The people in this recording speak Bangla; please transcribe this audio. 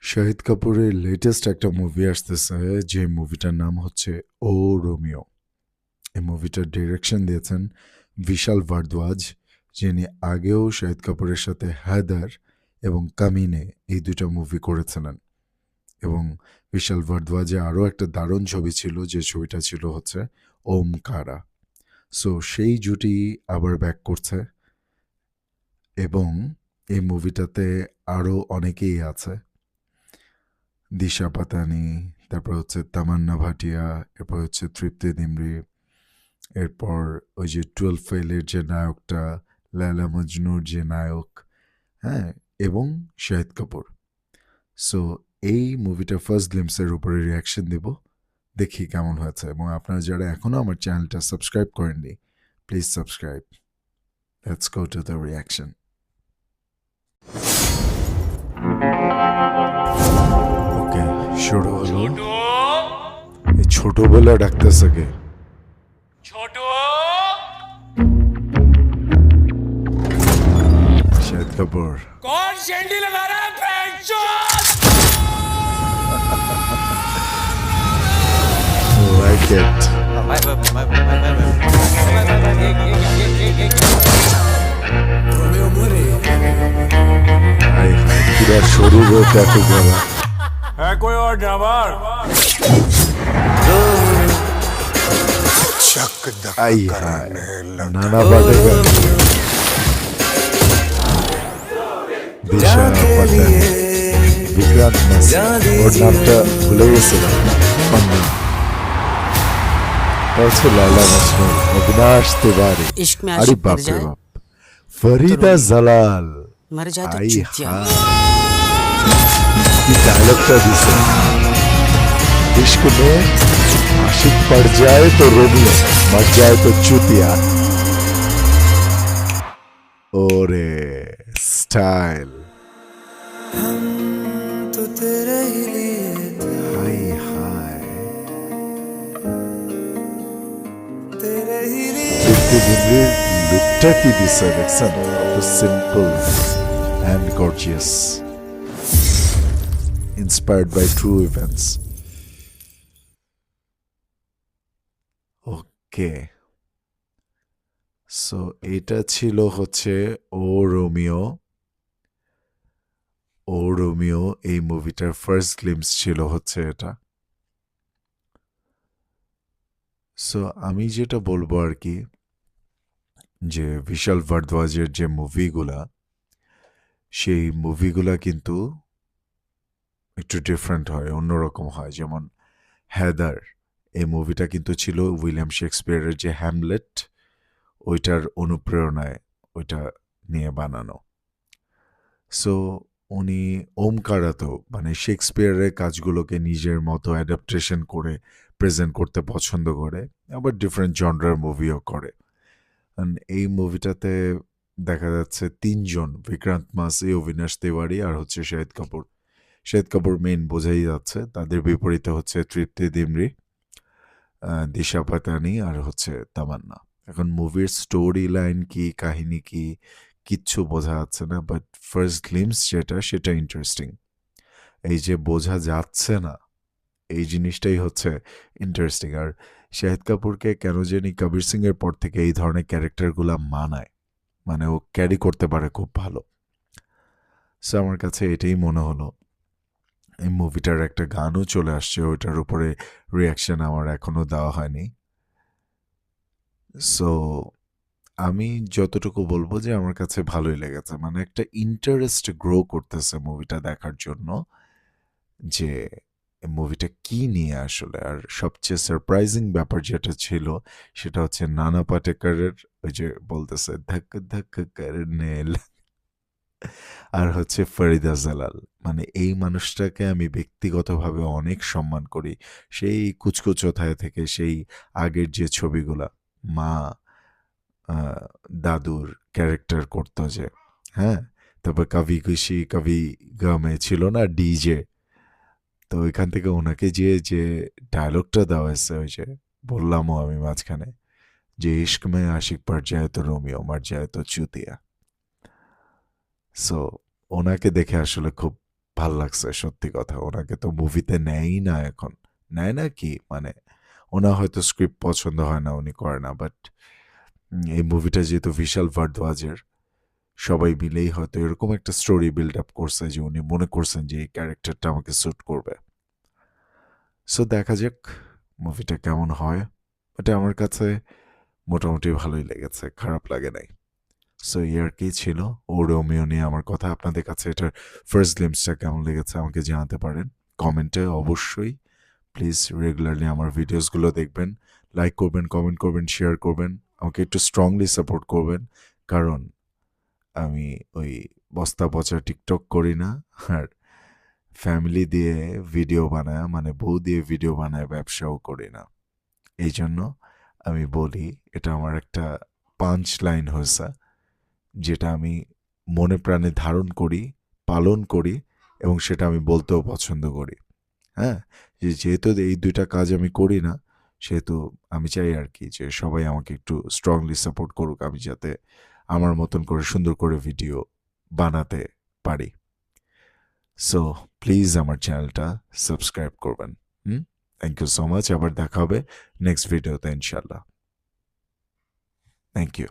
শাহিদ কাপুরের লেটেস্ট একটা মুভি আসতেছে, যে মুভিটার নাম হচ্ছে ও রোমিও। এই মুভিটার ডিরেকশন দিয়েছেন বিশাল ভারদ্বাজ, যিনি আগেও শাহিদ কাপুরের সাথে হায়দার এবং কামিনে এই দুইটা মুভি করেছিলেন। এবং বিশাল ভারদ্বাজে আরও একটা দারুণ ছবি ছিল, যে ছবিটা ছিল হচ্ছে ওমকারা। সো সেই জুটি আবার ব্যাক করছে, এবং এই মুভিটাতে আরও অনেকেই আছে। দিশা পাতানি, তারপর হচ্ছে তামান্না ভাটিয়া, এরপর হচ্ছে তৃপ্তি দিমরি, এরপর ওই যে 12 ফেলের যে নায়কটা, লায়লা মজনুর যে নায়ক, হ্যাঁ, এবং শাহিদ কাপুর। সো এই মুভিটা ফার্স্ট গ্লিমসের উপরে রিয়াকশন দেব, দেখি কেমন হয়েছে। এবং আপনারা যারা এখনও আমার চ্যানেলটা সাবস্ক্রাইব করেননি, please subscribe. Let's go to the reaction. Okay, শুরু হলো। এই ছোট বলে ডাকতেছে কে? ছোট शाहिद कपूर। कौन सेंडी लगा रहा है Like it। हाय हाय, पूरा शोरूम में टैटू करा है कोई और ड्राइवर आई हाय, नाना पाटेकर, दिशा पटानी, विक्रांत मैसी, और नामটা ভুলে গেছিলাম। হচ্ছে লায়লা মজনু, অবিনাশ তিওয়ারি। इश्क में अरे आशिक बाप मर रे जाए बाप, फरीदा जलाल। मर जाए तो आई चूतिया हाँ, ये डायलॉगটা दिसे, इश्क में आशिक पड़ जाए तो रोमियो, मर जाए तो चूतिया। ओरे स्टाइल, तो तेरे ही लिए हाय हाय, तेरे ही लिए তৃপ্তি দিমরির লুকটা কি দিছে দেখছেন? তো simple and gorgeous, inspired by true events. Okay, so এটা ছিল হচ্ছে ও রোমিও। ও রোমিও এই মুভিটার ফার্স্ট গ্লিমস ছিল হচ্ছে এটা। সো আমি যেটা বলবো আর কি, যে বিশাল ভারদ্বাজের যে মুভিগুলা, সেই মুভিগুলা কিন্তু একটু ডিফারেন্ট হয়, অন্যরকম হয়। যেমন হ্যাদার, এই মুভিটা কিন্তু ছিল উইলিয়াম শেক্সপিয়ারের যে হ্যামলেট, ওইটার অনুপ্রেরণায় ওইটা নিয়ে বানানো। সো উনি ওমকারাতেও মানে শেক্সপিয়ারের কাজগুলোকে নিজের মতো অ্যাডাপ্টেশন করে প্রেজেন্ট করতে পছন্দ করে, আবার ডিফারেন্ট জনরার মুভিও করে। এই মুভিটাতে দেখা যাচ্ছে তিনজন, বিক্রান্ত মাসি, অবিনাশ তিওয়ারি আর হচ্ছে শাহিদ কাপুর। শাহিদ কাপুর মেইন বোঝাই যাচ্ছে, তাদের বিপরীতে হচ্ছে তৃপ্তি দিমরি, দিশা পাতানি আর হচ্ছে তামান্না। এখন মুভির স্টোরি লাইন কি, কাহিনী কি, কিচ্ছু বোঝা যাচ্ছে না, বাট ফার্স্ট গ্লিমস যেটা, সেটা ইন্টারেস্টিং। এই যে বোঝা যাচ্ছে না, এই জিনিসটাই হচ্ছে ইন্টারেস্টিং। আর শাহিদ কাপুরকে কেন জানি কবির সিং এর পর থেকে এই ধরনের ক্যারেক্টারগুলা মানায়, মানে ও ক্যারি করতে পারে খুব ভালো। সো আমার কাছে এটাই মনে হলো। এই মুভিটার একটা গানও চলে আসছে, ওইটার উপরে রিয়াকশন আমার এখনো দেওয়া হয়নি। সো আমি যতটুকু বলবো যে আমার কাছে ভালোই লেগেছে, মানে একটা ইন্টারেস্ট গ্রো করতেছে মুভিটা দেখার জন্য, যে মুভিটা কি নিয়ে আসলে। আর সবচেয়ে সারপ্রাইজিং ব্যাপার যেটা ছিল, সেটা হচ্ছে নানা পাটেকরের ওই যে বলতেছে ধক ধক করনে আর হচ্ছে ফরিদা জালাল। মানে এই মানুষটাকে আমি ব্যক্তিগতভাবে অনেক সম্মান করি। সেই কুচকুচোথায় থেকে সেই আগের যে ছবিগুলা, মা দাদুর ক্যারেক্টার করতো যে, হ্যাঁ, তারপর কভি খুশি কভি গমে ছিল না ডিজে, তো ওইখান থেকে ওনাকে যে ডায়লগটা দেওয়া হয়েছে, ওই যে বললামও আমি মাঝখানে, যে ইश्क में आशिक पड़ जाए तो रोमियो मर जाए तो चूतिया। সো ওনাকে দেখে আসলে খুব ভাল লাগছে সত্যি কথা। ওনাকে তো মুভিতে নেয়ই না এখন। নেয় না কি? মানে ওনার হয়তো স্ক্রিপ্ট পছন্দ হয় না, উনি করে না। বাট এই মুভিটা যেহেতু বিশাল ভারদ্বাজের, সবাই মিলেই হয়তো এরকম একটা স্টোরি বিল্ড আপ করছে যে উনি মনে করছেন যে এই ক্যারেক্টারটা আমাকে স্যুট করবে। সো দেখা যাক মুভিটা কেমন হয়। এটা আমার কাছে মোটামুটি ভালোই লেগেছে, খারাপ লাগে নাই। সো এই আর কি ছিল ও রোমিও নিয়ে আমার কথা। আপনাদের কাছে এটার ফার্স্ট গ্লিম্পসটা কেমন লেগেছে আমাকে জানাতে পারেন কমেন্টে অবশ্যই। প্লিজ রেগুলারলি আমার ভিডিওসগুলো দেখবেন, লাইক করবেন, কমেন্ট করবেন, শেয়ার করবেন, আমাকে একটু স্ট্রংলি সাপোর্ট করবেন। কারণ আমি ওই বস্তা পচা টিকটক করি না, আর ফ্যামিলি দিয়ে ভিডিও বানায়, মানে বউ দিয়ে ভিডিও বানায় ব্যবসাও করি না। এই জন্য আমি বলি, এটা আমার একটা পাঞ্চ লাইন হয়েছে, যেটা আমি মনে প্রাণে ধারণ করি, পালন করি, এবং সেটা আমি বলতেও পছন্দ করি। হ্যাঁ, যেহেতু এই দুইটা কাজ আমি করি না, সেহেতু আমি চাই আর কি যে সবাই আমাকে একটু স্ট্রংলি সাপোর্ট করুক, আমি যাতে আমার মতন করে সুন্দর করে ভিডিও বানাতে পারি। সো প্লিজ আমার চ্যানেলটা সাবস্ক্রাইব করবেন। Thank you so much. আবার দেখা হবে নেক্সট ভিডিওতে ইনশাল্লাহ। Thank you.